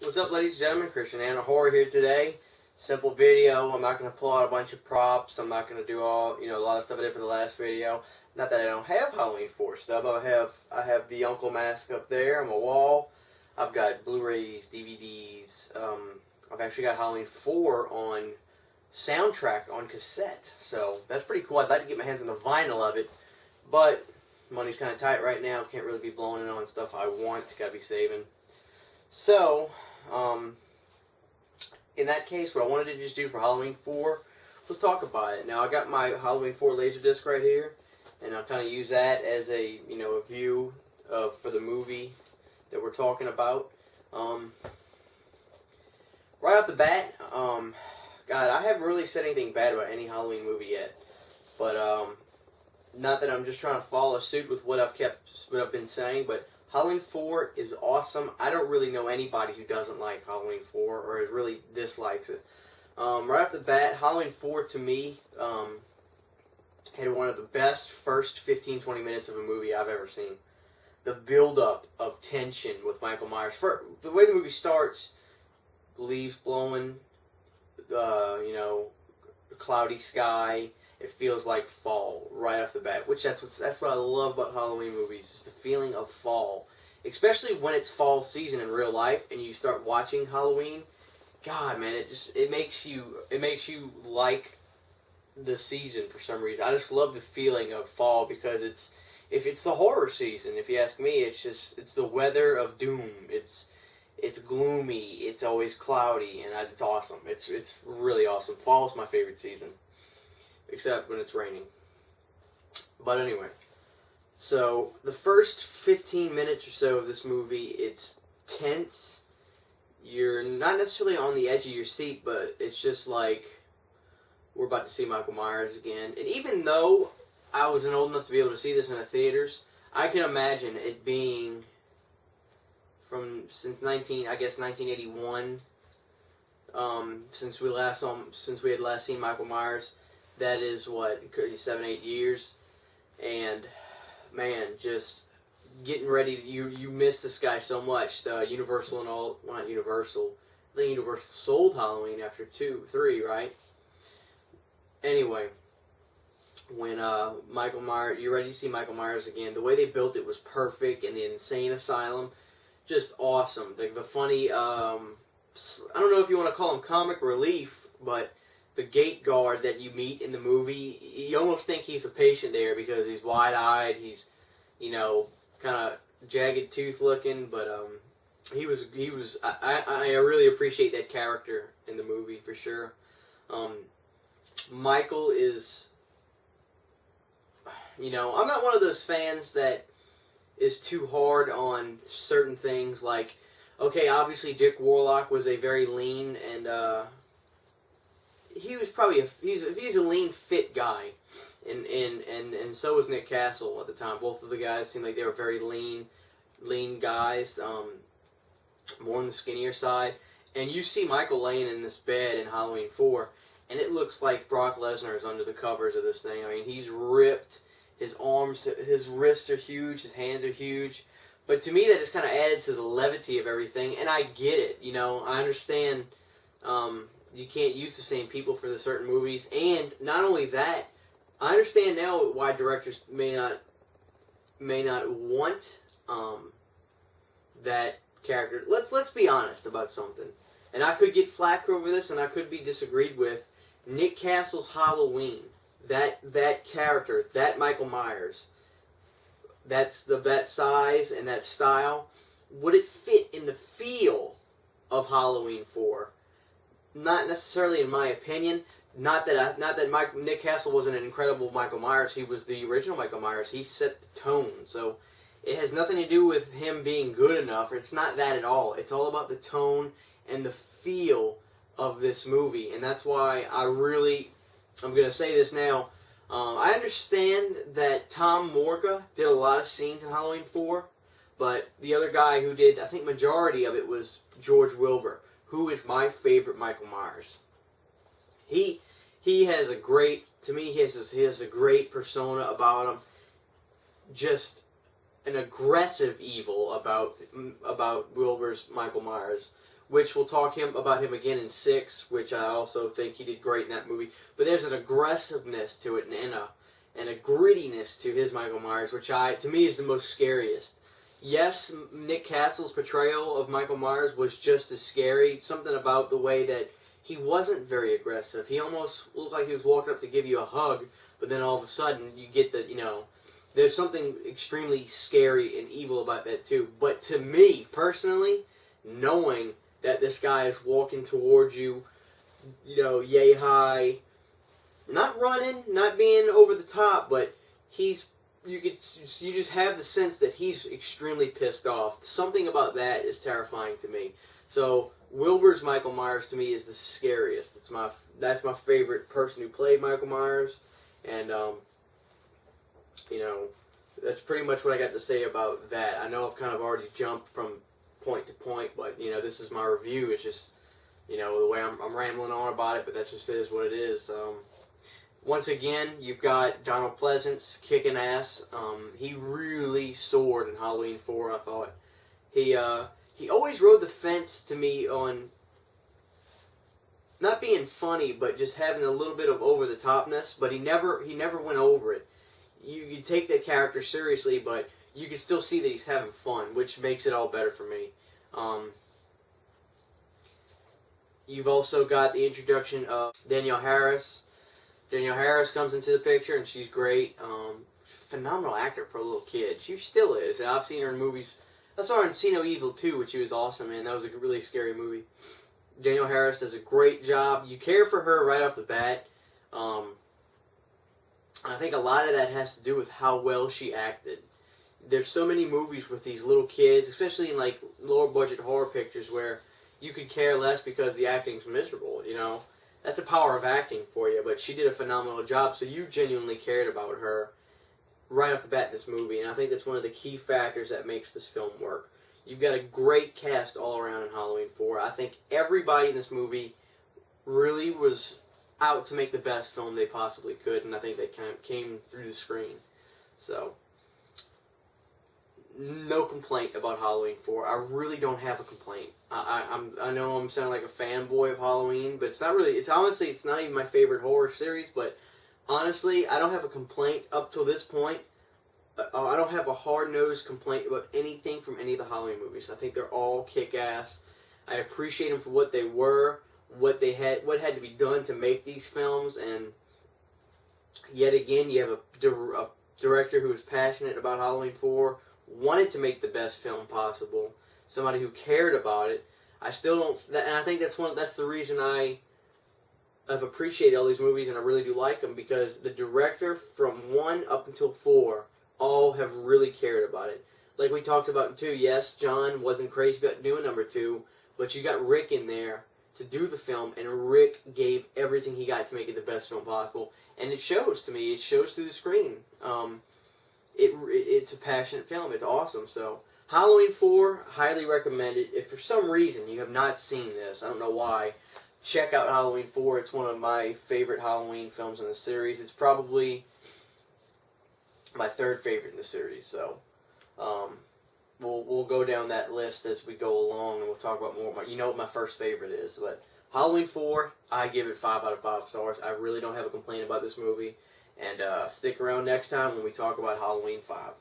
What's up, ladies and gentlemen? Christian Anna Horror here today. Simple video. I'm not going to pull out a bunch of props. I'm not going to do all, a lot of stuff I did for the last video. Not that I don't have Halloween 4 stuff. I have the Uncle Mask up there on my wall. I've got Blu-rays, DVDs. I've actually got Halloween 4 on soundtrack on cassette. So that's pretty cool. I'd like to get my hands on the vinyl of it, but money's kind of tight right now. Can't really be blowing it on stuff I want. Gotta be saving. So, in that case, what I wanted to just do for Halloween 4, let's talk about it. Now, I got my Halloween 4 Laserdisc right here, and I'll kind of use that as a, a view for the movie that we're talking about. Right off the bat, God, I haven't really said anything bad about any Halloween movie yet, but, not that I'm just trying to follow suit with what I've been saying, but Halloween 4 is awesome. I don't really know anybody who doesn't like Halloween 4 or really dislikes it. Right off the bat, Halloween 4 to me had one of the best first 15-20 minutes of a movie I've ever seen. The build-up of tension with Michael Myers. The way the movie starts, leaves blowing, cloudy sky. It feels like fall right off the bat, which that's what I love about Halloween movies, is the feeling of fall, especially when it's fall season in real life and you start watching Halloween. God, man, it makes you like the season for some reason. I just love the feeling of fall because if it's the horror season, if you ask me, it's the weather of doom. It's gloomy. It's always cloudy, and it's awesome. It's really awesome. Fall is my favorite season. Except when it's raining. But anyway, so the first 15 minutes or so of this movie, it's tense. You're not necessarily on the edge of your seat, but it's just like we're about to see Michael Myers again. And even though I wasn't old enough to be able to see this in the theaters, I can imagine it being since 1981, since we had last seen Michael Myers. That is, 7-8 years, and man, just getting ready. You miss this guy so much. The Universal and all, well, not Universal. I think Universal sold Halloween after 2, 3, right? Anyway, when Michael Myers, you're ready to see Michael Myers again. The way they built it was perfect, and the insane asylum, just awesome. The funny, I don't know if you want to call him comic relief, but the gate guard that you meet in the movie, you almost think he's a patient there because he's wide-eyed, he's, kind of jagged tooth looking, but I really appreciate that character in the movie for sure. Michael is, I'm not one of those fans that is too hard on certain things, like, okay, obviously Dick Warlock was a very lean and, he was probably he's a lean, fit guy, and so was Nick Castle at the time. Both of the guys seemed like they were very lean guys, more on the skinnier side. And you see Michael laying in this bed in Halloween 4, and it looks like Brock Lesnar is under the covers of this thing. I mean, he's ripped. His arms, his wrists are huge. His hands are huge. But to me, that just kind of added to the levity of everything. And I get it. I understand. You can't use the same people for the certain movies, and not only that, I understand now why directors may not want that character. Let's be honest about something, and I could get flack over this, and I could be disagreed with. Nick Castle's Halloween, that character, that Michael Myers, that size and that style, would it fit in the feel of Halloween 4? Not necessarily, in my opinion. Not that Nick Castle wasn't an incredible Michael Myers. He was the original Michael Myers. He set the tone. So it has nothing to do with him being good enough. It's not that at all. It's all about the tone and the feel of this movie. And that's why I'm going to say this now. I understand that Tom Morga did a lot of scenes in Halloween 4, but the other guy who did, I think, majority of it was George Wilbur, who is my favorite Michael Myers. He has a great, to me, he has a great persona about him. Just an aggressive evil about Wilbur's Michael Myers, which we'll talk about him again in 6, which I also think he did great in that movie. But there's an aggressiveness to it and a grittiness to his Michael Myers, which to me is the most scariest. Yes, Nick Castle's portrayal of Michael Myers was just as scary. Something about the way that he wasn't very aggressive. He almost looked like he was walking up to give you a hug, but then all of a sudden you get the, there's something extremely scary and evil about that too. But to me, personally, knowing that this guy is walking towards you, yay high, not running, not being over the top, but you just have the sense that he's extremely pissed off. Something about that is terrifying to me. So Wilbur's Michael Myers to me is the scariest. That's my favorite person who played Michael Myers, and that's pretty much what I got to say about that. I know I've kind of already jumped from point to point, but this is my review. It's just the way I'm rambling on about it, but that just is what it is. Once again, you've got Donald Pleasence kicking ass. He really soared in Halloween 4, I thought. He always rode the fence to me on not being funny, but just having a little bit of over-the-topness, but he never went over it. You take that character seriously, but you can still see that he's having fun, which makes it all better for me. You've also got the introduction of Danielle Harris. Danielle Harris comes into the picture, and she's great. Phenomenal actor for a little kid. She still is. I've seen her in movies. I saw her in See No Evil 2, which she was awesome in. That was a really scary movie. Danielle Harris does a great job. You care for her right off the bat. I think a lot of that has to do with how well she acted. There's so many movies with these little kids, especially in like lower budget horror pictures, where you could care less because the acting's miserable, That's the power of acting for you, but she did a phenomenal job, so you genuinely cared about her right off the bat in this movie, and I think that's one of the key factors that makes this film work. You've got a great cast all around in Halloween 4. I think everybody in this movie really was out to make the best film they possibly could, and I think they kind of came through the screen. So, no complaint about Halloween 4. I really don't have a complaint. I know I'm sounding like a fanboy of Halloween, but it's not really. It's not even my favorite horror series. But honestly, I don't have a complaint up till this point. I don't have a hard-nosed complaint about anything from any of the Halloween movies. I think they're all kick-ass. I appreciate them for what they were, what had to be done to make these films, and yet again, you have a director who is passionate about Halloween 4, wanted to make the best film possible, somebody who cared about it. I still don't, and I think that's the reason I've appreciated all these movies, and I really do like them, because the director from 1 up until 4 all have really cared about it. Like we talked about in 2, yes, John wasn't crazy about doing number 2, but you got Rick in there to do the film, and Rick gave everything he got to make it the best film possible, and it shows to me. It shows through the screen. It's a passionate film. It's awesome. So Halloween 4, highly recommended. If for some reason you have not seen this, I don't know why, check out Halloween 4. It's one of my favorite Halloween films in the series. It's probably my 3rd favorite in the series. So we'll go down that list as we go along, and we'll talk about more. What my first favorite is, but Halloween 4, I give it 5 out of 5 stars. I really don't have a complaint about this movie. And stick around next time when we talk about Halloween 5.